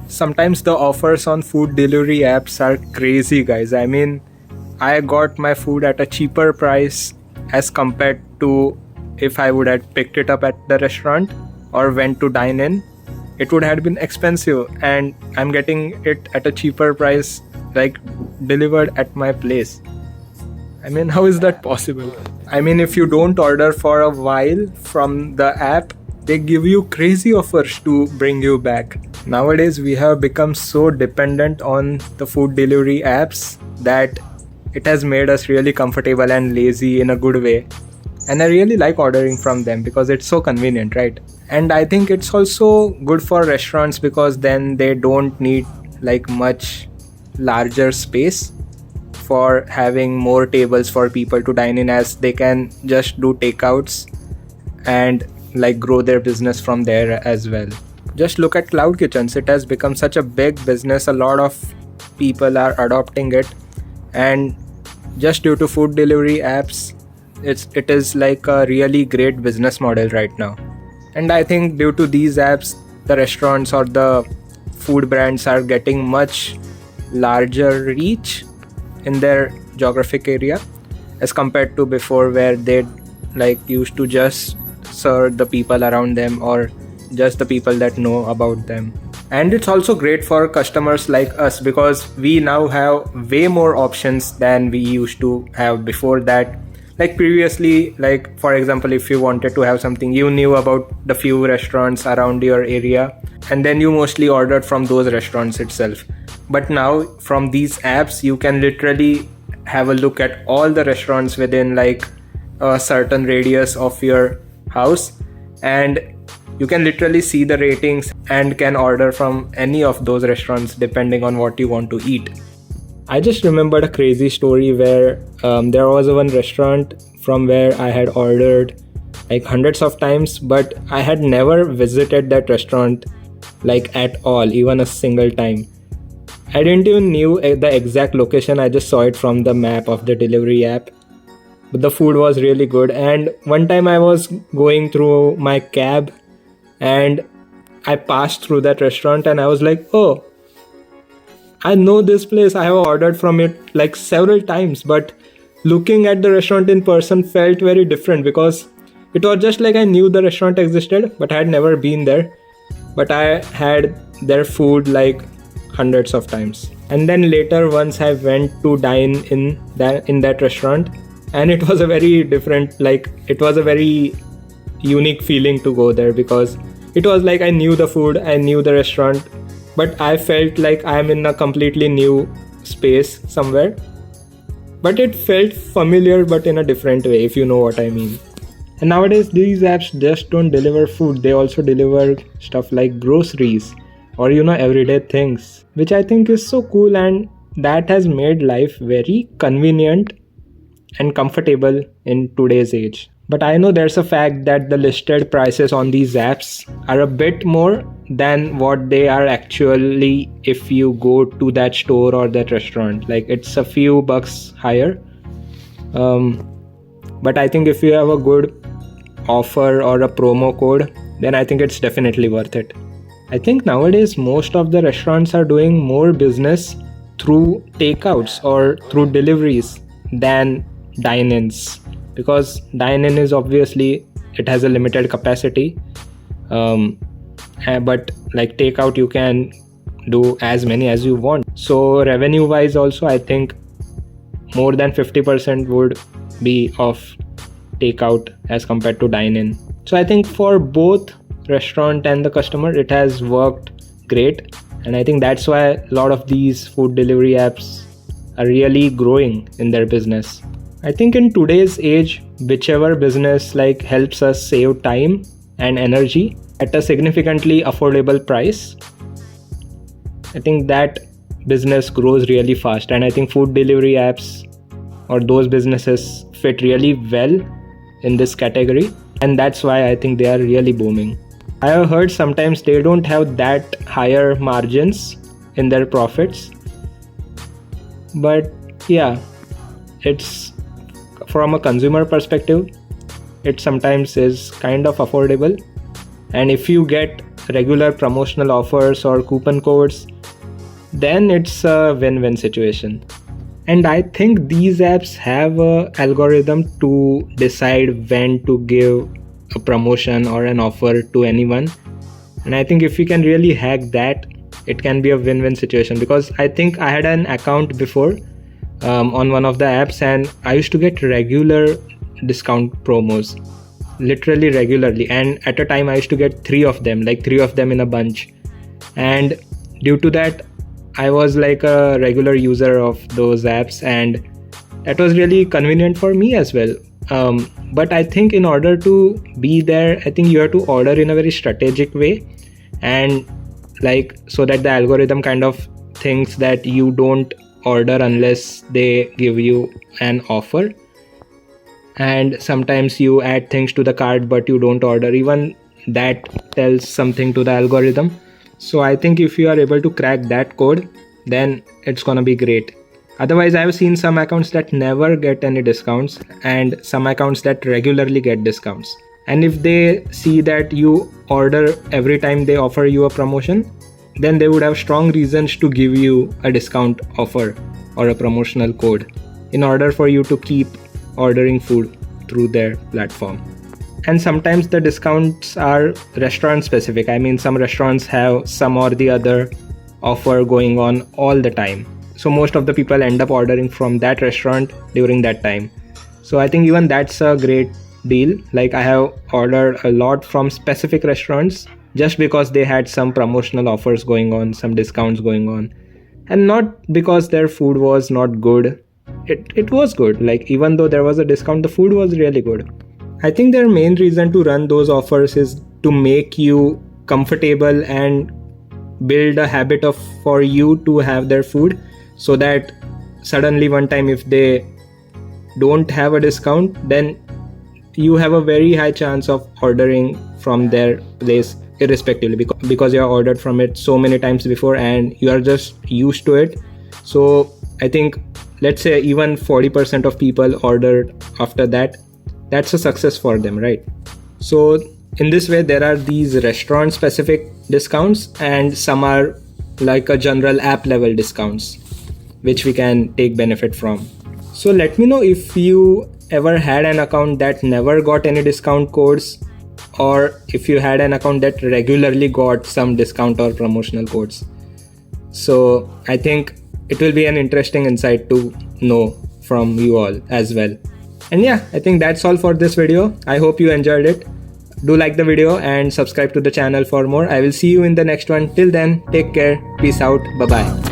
Sometimes the offers on food delivery apps are crazy, guys. I mean, I got my food at a cheaper price as compared to if I would have picked it up at the restaurant or went to dine in. It would have been expensive, and I'm getting it at a cheaper price, like delivered at my place. I mean, how is that possible? I mean, if you don't order for a while from the app, they give you crazy offers to bring you back. Nowadays, we have become so dependent on the food delivery apps that it has made us really comfortable and lazy in a good way. And I really like ordering from them because it's so convenient, right? And I think it's also good for restaurants because then they don't need like much larger space for having more tables for people to dine in, as they can just do takeouts and like grow their business from there as well. Just look at cloud kitchens. It has become such a big business. A lot of people are adopting it, and just due to food delivery apps, it is like a really great business model right now. And I think due to these apps, the restaurants or the food brands are getting much larger reach in their geographic area as compared to before, where they like used to just serve the people around them or just the people that know about them. And it's also great for customers like us because we now have way more options than we used to have before that. Like previously, like for example, if you wanted to have something, you knew about the few restaurants around your area and then you mostly ordered from those restaurants itself. But now from these apps, you can literally have a look at all the restaurants within like a certain radius of your house, and you can literally see the ratings and can order from any of those restaurants depending on what you want to eat. I just remembered a crazy story where there was one restaurant from where I had ordered like hundreds of times, but I had never visited that restaurant like at all, even a single time. I didn't even knew the exact location. I just saw it from the map of the delivery app. But the food was really good. And one time I was going through my cab and I passed through that restaurant and I was like, oh, I know this place. I have ordered from it like several times, but looking at the restaurant in person felt very different because it was just like I knew the restaurant existed, but I had never been there. But I had their food like hundreds of times. And then later once I went to dine in that restaurant, and it was a very different, like it was a very unique feeling to go there because it was like I knew the food, I knew the restaurant, but I felt like I'm in a completely new space somewhere. But it felt familiar but in a different way, if you know what I mean. And nowadays these apps just don't deliver food, they also deliver stuff like groceries or everyday things, which I think is so cool, and that has made life very convenient and comfortable in today's age. But I know there's a fact that the listed prices on these apps are a bit more than what they are actually if you go to that store or that restaurant. Like it's a few bucks higher. But I think if you have a good offer or a promo code, then I think it's definitely worth it. I think nowadays most of the restaurants are doing more business through takeouts or through deliveries than dine-ins, because dine-in is obviously it has a limited capacity, but like takeout you can do as many as you want. So revenue wise also I think more than 50% would be of takeout as compared to dine-in. So I think for both restaurant and the customer it has worked great, and I think that's why a lot of these food delivery apps are really growing in their business. I think in today's age, whichever business like helps us save time and energy at a significantly affordable price, I think that business grows really fast. And I think food delivery apps or those businesses fit really well in this category, and that's why I think they are really booming. I have heard sometimes they don't have that higher margins in their profits, but yeah, it's from a consumer perspective, it sometimes is kind of affordable. And if you get regular promotional offers or coupon codes, then it's a win-win situation. And I think these apps have an algorithm to decide when to give a promotion or an offer to anyone. And I think if you can really hack that, it can be a win-win situation, because I think I had an account before on one of the apps, and I used to get regular discount promos, literally regularly. And at a time I used to get three of them in a bunch. And due to that, I was like a regular user of those apps, and that was really convenient for me as well. But I think in order to be there, I think you have to order in a very strategic way, and like so that the algorithm kind of thinks that you don't order unless they give you an offer. And sometimes you add things to the cart but you don't order. Even that tells something to the algorithm. So I think if you are able to crack that code, then it's gonna be great. Otherwise, I've seen some accounts that never get any discounts and some accounts that regularly get discounts. And if they see that you order every time they offer you a promotion, then they would have strong reasons to give you a discount offer or a promotional code in order for you to keep ordering food through their platform. And sometimes the discounts are restaurant specific. I mean, some restaurants have some or the other offer going on all the time. So most of the people end up ordering from that restaurant during that time. So I think even that's a great deal. Like I have ordered a lot from specific restaurants just because they had some promotional offers going on, some discounts going on. And not because their food was not good. It was good. Like even though there was a discount, the food was really good. I think their main reason to run those offers is to make you comfortable and build a habit for you to have their food, so that suddenly one time if they don't have a discount, then you have a very high chance of ordering from their place irrespectively, because you have ordered from it so many times before and you are just used to it. So I think, let's say even 40% of people ordered after that, that's a success for them, right? So in this way, there are these restaurant specific discounts and some are like a general app level discounts which we can take benefit from. So let me know if you ever had an account that never got any discount codes, or if you had an account that regularly got some discount or promotional codes. So I think it will be an interesting insight to know from you all as well. And yeah, I think that's all for this video. I hope you enjoyed it. Do like the video and subscribe to the channel for more. I will see you in the next one. Till then, take care. Peace out. Bye bye.